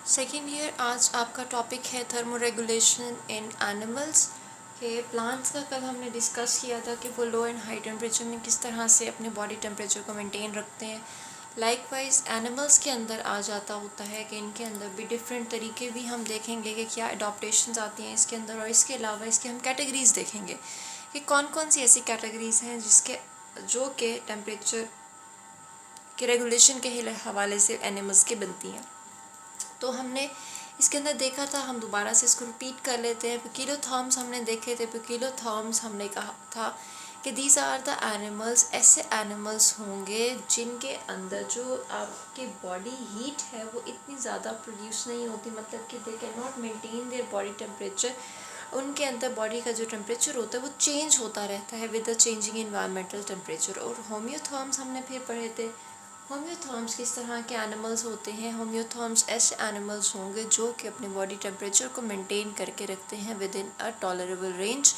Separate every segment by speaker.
Speaker 1: Second year. आज आपका topic है थर्मोरेगुलेशन इन एनिमल्स के प्लांट्स का। कल हमने डिस्कस किया था कि वो लो एंड हाई टेम्परेचर में किस तरह से अपने बॉडी टेम्परेचर को मेंटेन रखते हैं। लाइकवाइज एनिमल्स के अंदर आ जाता होता है कि इनके अंदर भी डिफरेंट तरीके भी हम देखेंगे कि क्या अडॉप्टेशंस आती हैं इसके अंदर, और इसके अलावा इसके हम कैटेगरीज देखेंगे कि कौन कौन सी ऐसी कैटेगरीज हैं जिसके जो कि टेम्परेचर के रेगुलेशन के हवाले से एनिमल्स के बनती हैं। तो हमने इसके अंदर देखा था, हम दोबारा से इसको रिपीट कर लेते हैं। पिकिलोथर्म्स हमने देखे थे। पिकिलोथर्म्स हमने कहा था कि दीज आर द एनिमल्स, ऐसे एनिमल्स होंगे जिनके अंदर जो आपकी बॉडी हीट है वो इतनी ज़्यादा प्रोड्यूस नहीं होती, मतलब कि they can not maintain their body temperature. उनके अंदर बॉडी का जो टेम्परेचर होता है वो चेंज होता रहता है with the changing environmental temperature. और होम्योथर्म्स हमने फिर पढ़े थे। होम्योथर्म्स किस तरह के एनिमल्स होते हैं? होम्योथर्म्स ऐसे एनिमल्स होंगे जो कि अपने बॉडी टेम्परेचर को मेंटेन करके रखते हैं with in a tolerable range,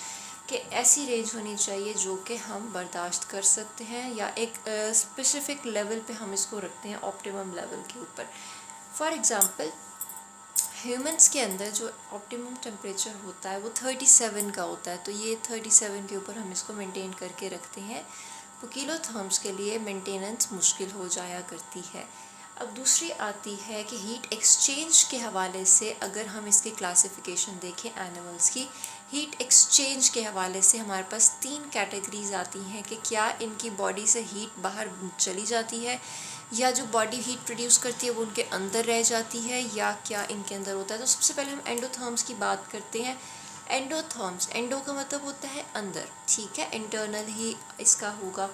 Speaker 1: कि ऐसी रेंज होनी चाहिए जो कि हम बर्दाश्त कर सकते हैं, या एक स्पेसिफिक लेवल पे हम इसको रखते हैं, ऑप्टिमम लेवल के ऊपर। फॉर एग्ज़ाम्पल ह्यूमंस के अंदर जो ऑप्टिमम टेम्परेचर होता है वो 37 का होता है, तो ये 37 के ऊपर हम इसको मेंटेन करके रखते हैं। तो किलोथर्म्स के लिए मेंटेनेंस मुश्किल हो जाया करती है। अब दूसरी आती है कि हीट एक्सचेंज के हवाले से अगर हम इसकी क्लासिफिकेशन देखें एनिमल्स की, हीट एक्सचेंज के हवाले से हमारे पास 3 कैटेगरीज आती हैं कि क्या इनकी बॉडी से हीट बाहर चली जाती है, या जो बॉडी हीट प्रोड्यूस करती है वो उनके अंदर रह जाती है, या क्या इनके अंदर होता है। तो सबसे पहले हम एंडोथर्म्स की बात करते हैं। एंडोथर्म्स, एंडो का मतलब होता है अंदर, ठीक है, इंटरनल ही इसका होगा।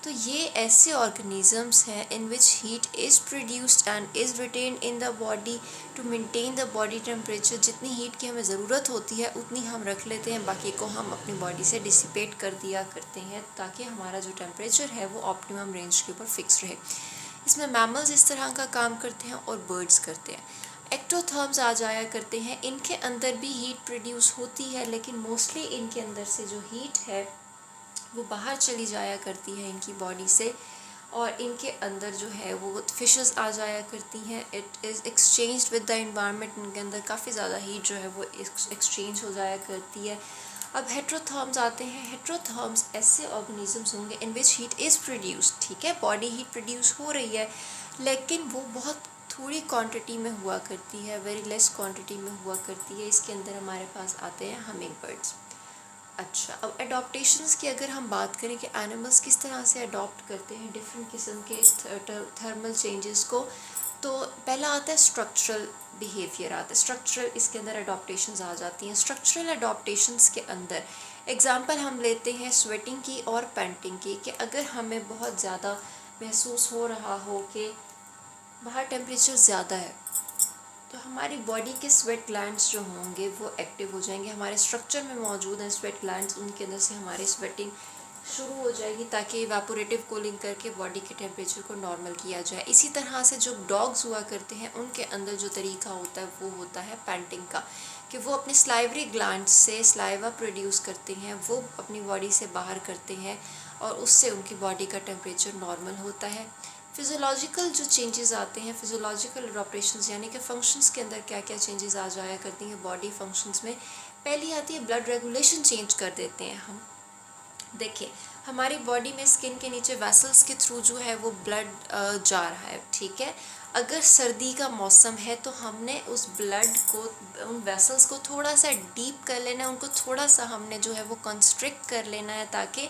Speaker 1: तो ये ऐसे ऑर्गेनिजम्स हैं in which heat is produced and is retained in the body to maintain the body temperature. जितनी हीट की हमें ज़रूरत होती है उतनी हम रख लेते हैं, बाकी को हम अपनी बॉडी से डिसिपेट कर दिया करते हैं ताकि हमारा जो टेम्परेचर है वो ऑप्टिमम रेंज के ऊपर फिक्स रहे। इसमें मैमल्स इस तरह का काम करते हैं और बर्ड्स करते हैं। एक्टोथर्म्स आ जाया करते हैं, इनके अंदर भी हीट प्रोड्यूस होती है, लेकिन मोस्टली इनके अंदर से जो हीट है वो बाहर चली जाया करती है इनकी बॉडी से, और इनके अंदर जो है वो फिशेस आ जाया करती हैं। It is exchange with the environment, इनके अंदर काफ़ी ज़्यादा हीट जो है वो एक्सचेंज हो जाया करती है। अब हेट्रोथर्म्स आते हैं। हेट्रोथर्म्स ऐसे ऑर्गेनिजम्स होंगे इन विच हीट इज़ प्रोड्यूस्ड, ठीक है, बॉडी हीट प्रोड्यूस हो रही है लेकिन वो बहुत थोड़ी क्वांटिटी में हुआ करती है, वेरी लेस क्वांटिटी में हुआ करती है। इसके अंदर हमारे पास आते हैं हमिंग बर्ड्स। अच्छा, अब अडॉप्टेशंस की अगर हम बात करें कि एनिमल्स किस तरह से अडॉप्ट करते हैं डिफरेंट किस्म के थर्मल चेंजेस को, तो पहला आता है स्ट्रक्चरल बिहेवियर आता है। स्ट्रक्चरल, इसके अंदर अडॉप्टेशंस आ जाती हैं। स्ट्रक्चरल अडॉप्टेशंस के अंदर एग्जांपल हम लेते हैं स्वेटिंग की और पैंटिंग की, कि अगर हमें बहुत ज़्यादा महसूस हो रहा हो कि बाहर टेम्परेचर ज़्यादा है, तो हमारी बॉडी के स्वेट ग्लैंड्स जो होंगे वो एक्टिव हो जाएंगे। हमारे स्ट्रक्चर में मौजूद हैं स्वेट ग्लैंड्स, उनके अंदर से हमारी स्वेटिंग शुरू हो जाएगी ताकि इवेपोरेटिव कूलिंग करके बॉडी के टेम्परेचर को नॉर्मल किया जाए। इसी तरह से जो डॉग्स हुआ करते हैं उनके अंदर जो तरीका होता है वो होता है पैंटिंग का, कि वो अपने स्लाइवरी ग्लैंड्स से स्लाइवा प्रोड्यूस करते हैं, वो अपनी बॉडी से बाहर करते हैं और उससे उनकी बॉडी का टेम्परेचर नॉर्मल होता है। फिज़ोलॉजिकल जो चेंजेस आते हैं, फिज़ोलॉजिकल अडॉप्टेशंस यानी कि फंक्शंस के अंदर क्या क्या चेंजेस आ जाया करती हैं बॉडी फंक्शंस में। पहली आती है ब्लड रेगुलेशन चेंज कर देते हैं हम। देखिए, हमारी बॉडी में स्किन के नीचे वेसल्स के थ्रू जो है वो ब्लड जा रहा है, ठीक है। अगर सर्दी का मौसम है तो हमने उस ब्लड को, उन वेसल्स को थोड़ा सा डीप कर लेना है, उनको थोड़ा सा हमने जो है वो कंस्ट्रिक्ट कर लेना है ताकि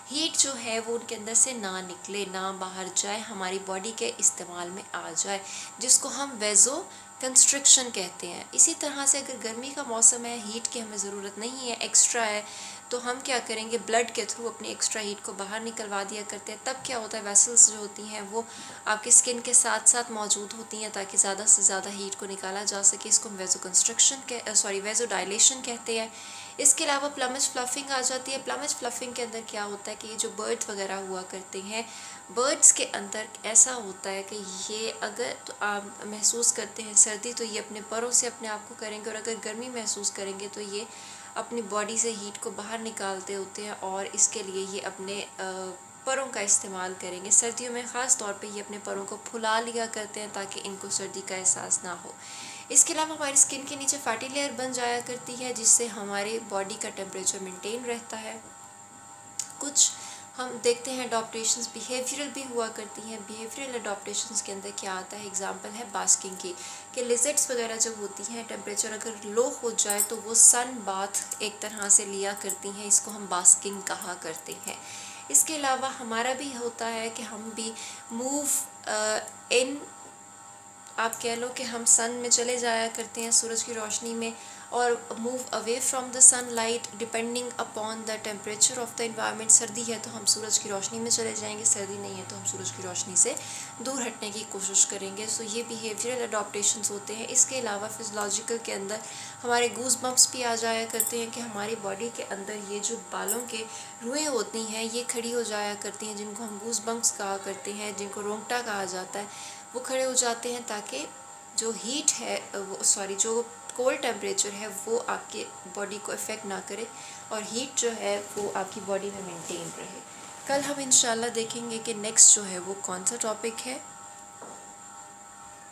Speaker 1: हीट जो है वो उनके अंदर से ना निकले, ना बाहर जाए, हमारी बॉडी के इस्तेमाल में आ जाए, जिसको हम वेज़ो कंस्ट्रिक्शन कहते हैं। इसी तरह से अगर गर्मी का मौसम है, हीट की हमें ज़रूरत नहीं है, एक्स्ट्रा है, तो हम क्या करेंगे, ब्लड के थ्रू अपनी एक्स्ट्रा हीट को बाहर निकलवा दिया करते हैं। तब क्या होता है, वेसल्स जो होती हैं वो आपकी स्किन के साथ साथ मौजूद होती हैं ताकि ज़्यादा से ज़्यादा हीट को निकाला जा सके। इसको हम वेज़ो कंस्ट्रक्शन वेज़ो डायलेशन कहते हैं। इसके अलावा प्लमेज फ्लफिंग आ जाती है। प्लमेज फ्लफिंग के अंदर क्या होता है कि ये जो बर्ड्स वगैरह हुआ करते हैं, बर्ड्स के अंदर ऐसा होता है कि ये अगर तो आप महसूस करते हैं सर्दी तो ये अपने परों से अपने आप को करेंगे, और अगर गर्मी महसूस करेंगे तो ये अपनी बॉडी से हीट को बाहर निकालते होते हैं, और इसके लिए ये अपने परों का इस्तेमाल करेंगे। सर्दियों में ख़ास तौर पे ये अपने परों को फुला लिया करते हैं ताकि इनको सर्दी का एहसास ना हो। इसके अलावा हमारी स्किन के नीचे फैटी लेयर बन जाया करती है जिससे हमारे बॉडी का टेम्परेचर मेंटेन रहता है। कुछ हम देखते हैं अडॉप्टेशंस बिहेवियरल भी हुआ करती हैं। बिहेवियरल अडॉप्टेशंस के अंदर क्या आता है, एग्जांपल है बास्किंग की, कि लिजर्ड्स वगैरह जब होती हैं टेम्परेचर अगर लो हो जाए तो वो सन बाथ एक तरह से लिया करती हैं, इसको हम बास्किंग कहा करते हैं। इसके अलावा हमारा भी होता है कि हम भी मूव इन, आप कह लो कि हम सन में चले जाया करते हैं सूरज की रोशनी में, और move away from the sunlight depending upon the temperature of the environment. सर्दी है तो हम सूरज की रोशनी में चले जाएंगे, सर्दी नहीं है तो हम सूरज की रोशनी से दूर हटने की कोशिश करेंगे। सो ये बिहेवियरल अडॉप्टेशंस होते हैं। इसके अलावा फिजियोलॉजिकल के अंदर हमारे गूज बम्प्स भी आ जाया करते हैं कि हमारी बॉडी के अंदर ये जो बालों के रुएँ होती हैं ये खड़ी हो जाया करती हैं, जिनको हम गूज बम्प्स कहा करते हैं, जिनको रोंगटा कहा जाता है, वो खड़े हो जाते हैं ताकि जो हीट है वो जो कोल्ड टेम्परेचर है वो आपके बॉडी को इफ़ेक्ट ना करे और हीट जो है वो आपकी बॉडी में मेंटेन रहे। कल हम इंशाल्लाह देखेंगे कि नेक्स्ट जो है वो कौन सा टॉपिक है।